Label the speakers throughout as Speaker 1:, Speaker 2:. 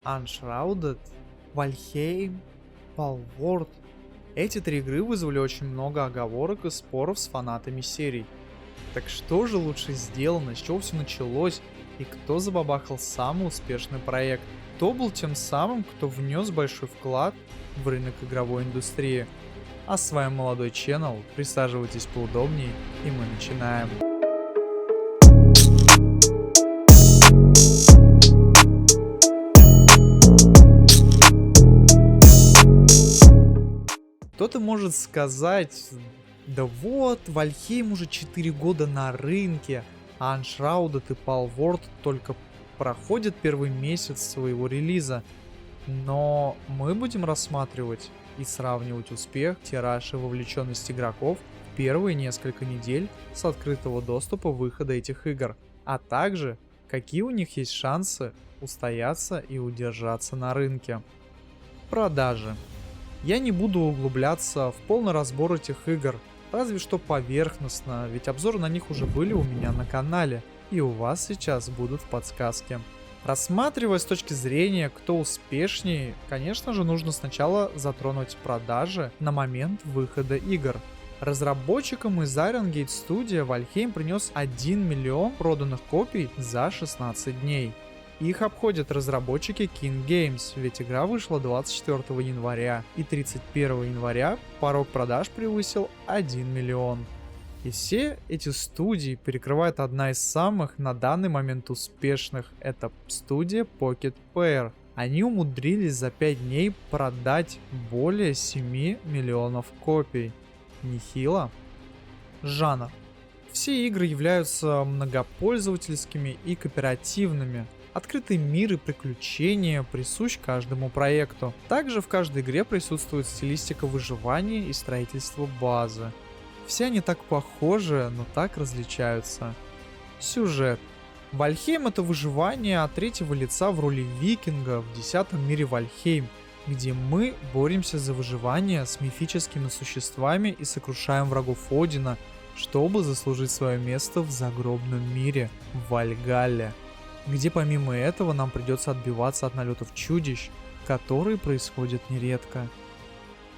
Speaker 1: Unshrouded, Valheim, Palworld. Эти три игры вызвали очень много оговорок и споров с фанатами серий. Так что же лучше сделано, с чего все началось и кто забабахал самый успешный проект? Кто был тем самым, кто внес большой вклад в рынок игровой индустрии? А с вами молодой channel, присаживайтесь поудобнее и мы начинаем. Кто-то может сказать, да вот, Valheim уже 4 года на рынке, а Unshrouded и Palworld только проходят первый месяц своего релиза. Но мы будем рассматривать и сравнивать успех, тираж и вовлеченность игроков в первые несколько недель с открытого доступа выхода этих игр, а также какие у них есть шансы устояться и удержаться на рынке. Продажи. Я не буду углубляться в полный разбор этих игр, разве что поверхностно, ведь обзоры на них уже были у меня на канале, и у вас сейчас будут в подсказке. Рассматривая с точки зрения, кто успешнее, конечно же нужно сначала затронуть продажи на момент выхода игр. Разработчикам из Iron Gate Studio Valheim принес 1 миллион проданных копий за 16 дней. Их обходят разработчики King Games, ведь игра вышла 24 января, и 31 января порог продаж превысил 1 миллион. И все эти студии перекрывает одна из самых на данный момент успешных, это студия Pocket Pair. Они умудрились за 5 дней продать более 7 миллионов копий. Нехило. Жанр. Все игры являются многопользовательскими и кооперативными. Открытый мир и приключения присущ каждому проекту. Также в каждой игре присутствует стилистика выживания и строительства базы. Все они так похожи, но так различаются. Сюжет. Valheim — это выживание от третьего лица в роли викинга в 10 мире Valheim, где мы боремся за выживание с мифическими существами и сокрушаем врагов Одина, чтобы заслужить свое место в загробном мире, в Вальгалле, где помимо этого нам придется отбиваться от налетов чудищ, которые происходят нередко.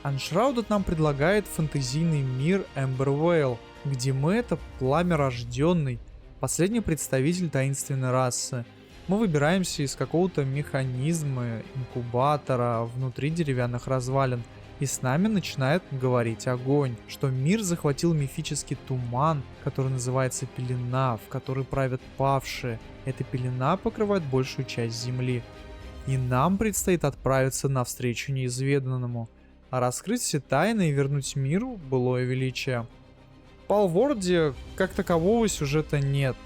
Speaker 1: Unshrouded нам предлагает фэнтезийный мир Embervale, где мы — это пламя-рожденный, последний представитель таинственной расы. Мы выбираемся из какого-то механизма, инкубатора внутри деревянных развалин, и с нами начинает говорить огонь, что мир захватил мифический туман, который называется пелена, в которой правят павшие. Эта пелена покрывает большую часть земли. И нам предстоит отправиться навстречу неизведанному, а раскрыть все тайны и вернуть миру былое величие. В Palworld как такового сюжета нет.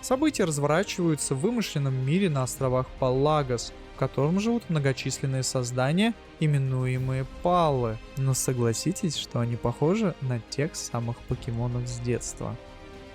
Speaker 1: События разворачиваются в вымышленном мире на островах Паллагос, в котором живут многочисленные создания, именуемые Паллы. Но согласитесь, что они похожи на тех самых покемонов с детства.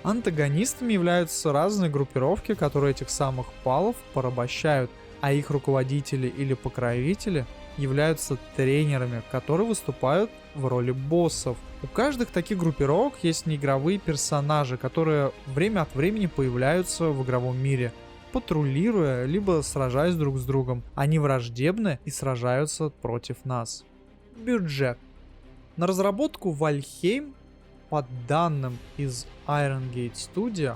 Speaker 1: Антагонистами являются разные группировки, которые этих самых Паллов порабощают, а их руководители или покровители являются тренерами, которые выступают в роли боссов. У каждых таких группировок есть неигровые персонажи, которые время от времени появляются в игровом мире, патрулируя, либо сражаясь друг с другом. Они враждебны и сражаются против нас. Бюджет. На разработку Valheim, по данным из Iron Gate Studio,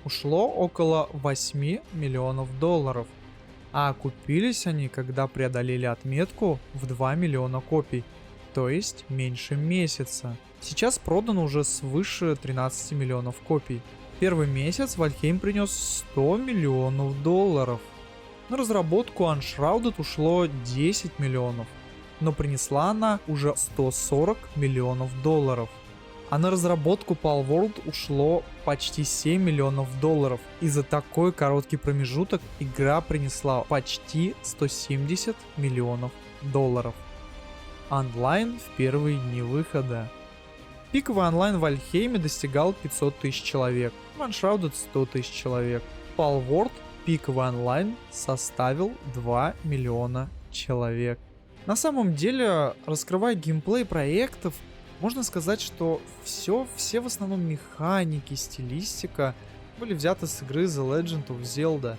Speaker 1: ушло около 8 миллионов долларов. А окупились они, когда преодолели отметку в 2 миллиона копий, то есть меньше месяца. Сейчас продано уже свыше 13 миллионов копий. Первый месяц Valheim принес 100 миллионов долларов. На разработку Unshrouded ушло 10 миллионов, но принесла она уже 140 миллионов долларов. А на разработку Palworld ушло почти 7 миллионов долларов. И за такой короткий промежуток игра принесла почти 170 миллионов долларов. Онлайн в первые дни выхода. Пиковый онлайн в Valheim достигал 500 тысяч человек, в Unshrouded 100 тысяч человек. Palworld пиковый онлайн составил 2 миллиона человек. На самом деле, раскрывая геймплей проектов, можно сказать, что все в основном механики, стилистика были взяты с игры The Legend of Zelda.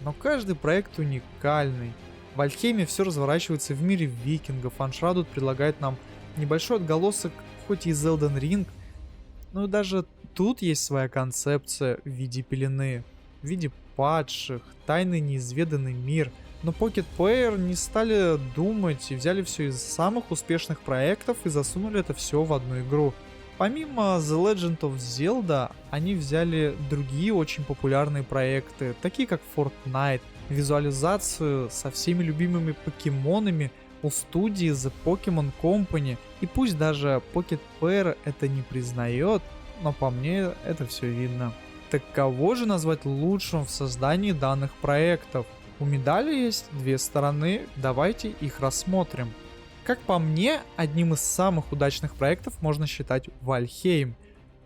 Speaker 1: Но каждый проект уникальный. В Вальхейме все разворачивается в мире викингов. Uncharted предлагает нам небольшой отголосок, хоть и из Elden Ring, но даже тут есть своя концепция в виде пелены, в виде падших, тайный неизведанный мир. Но Pocket Player не стали думать и взяли все из самых успешных проектов и засунули это все в одну игру. Помимо The Legend of Zelda, они взяли другие очень популярные проекты, такие как Fortnite, визуализацию со всеми любимыми покемонами у студии The Pokemon Company. И пусть даже Pocket Player это не признает, но по мне это все видно. Так кого же назвать лучшим в создании данных проектов? У медали есть две стороны, давайте их рассмотрим. Как по мне, одним из самых удачных проектов можно считать Valheim.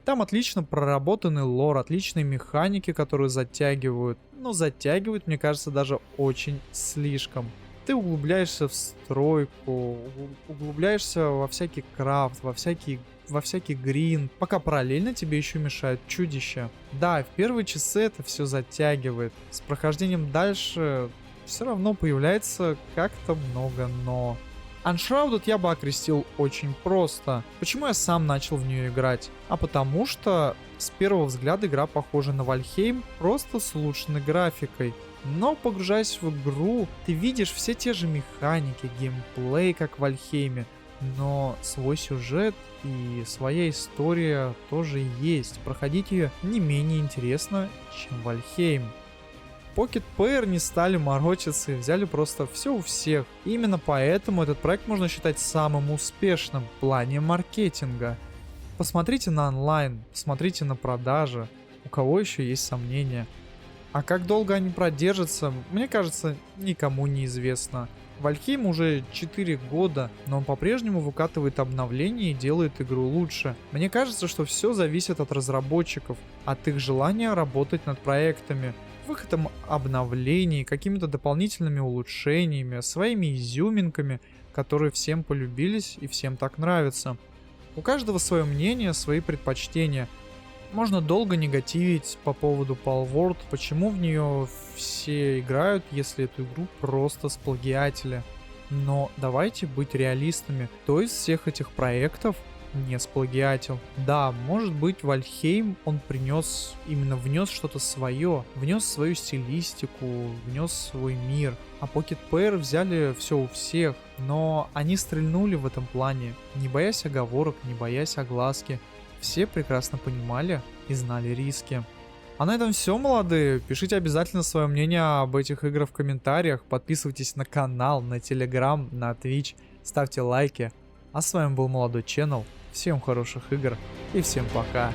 Speaker 1: Там отлично проработанный лор, отличные механики, которые затягивают. Но затягивают, мне кажется, даже очень слишком. Ты углубляешься в стройку, углубляешься во всякий крафт, во всякий грин, пока параллельно тебе еще мешают чудища. Да, в первые часы это все затягивает. С прохождением дальше все равно появляется как-то много но. Uncharted я бы окрестил очень просто. Почему я сам начал в нее играть? А потому что с первого взгляда игра похожа на Valheim, просто с улучшенной графикой. Но погружаясь в игру, ты видишь все те же механики, геймплей, как в Valheim, но свой сюжет и своя история тоже есть. Проходить ее не менее интересно, чем Valheim. Pocket Player не стали морочиться и взяли просто все у всех. И именно поэтому этот проект можно считать самым успешным в плане маркетинга. Посмотрите на онлайн, посмотрите на продажи, у кого еще есть сомнения. А как долго они продержатся, мне кажется, никому не известно. Valheim уже 4 года, но он по-прежнему выкатывает обновления и делает игру лучше. Мне кажется, что все зависит от разработчиков, от их желания работать над проектами, выходом обновлений, какими-то дополнительными улучшениями, своими изюминками, которые всем полюбились и всем так нравятся. У каждого свое мнение, свои предпочтения. Можно долго негативить по поводу Palworld, почему в нее все играют, если эту игру просто сплагиатили. Но давайте быть реалистами. Кто из всех этих проектов не сплагиатил? Да, может быть, Valheim он внес что-то свое, внес свою стилистику, внес свой мир. А Pocket Player взяли все у всех, но они стрельнули в этом плане, не боясь оговорок, не боясь огласки. Все прекрасно понимали и знали риски. А на этом все, молодые. Пишите обязательно свое мнение об этих играх в комментариях. Подписывайтесь на канал, на Telegram, на Twitch. Ставьте лайки. А с вами был Молодой Channel. Всем хороших игр и всем пока.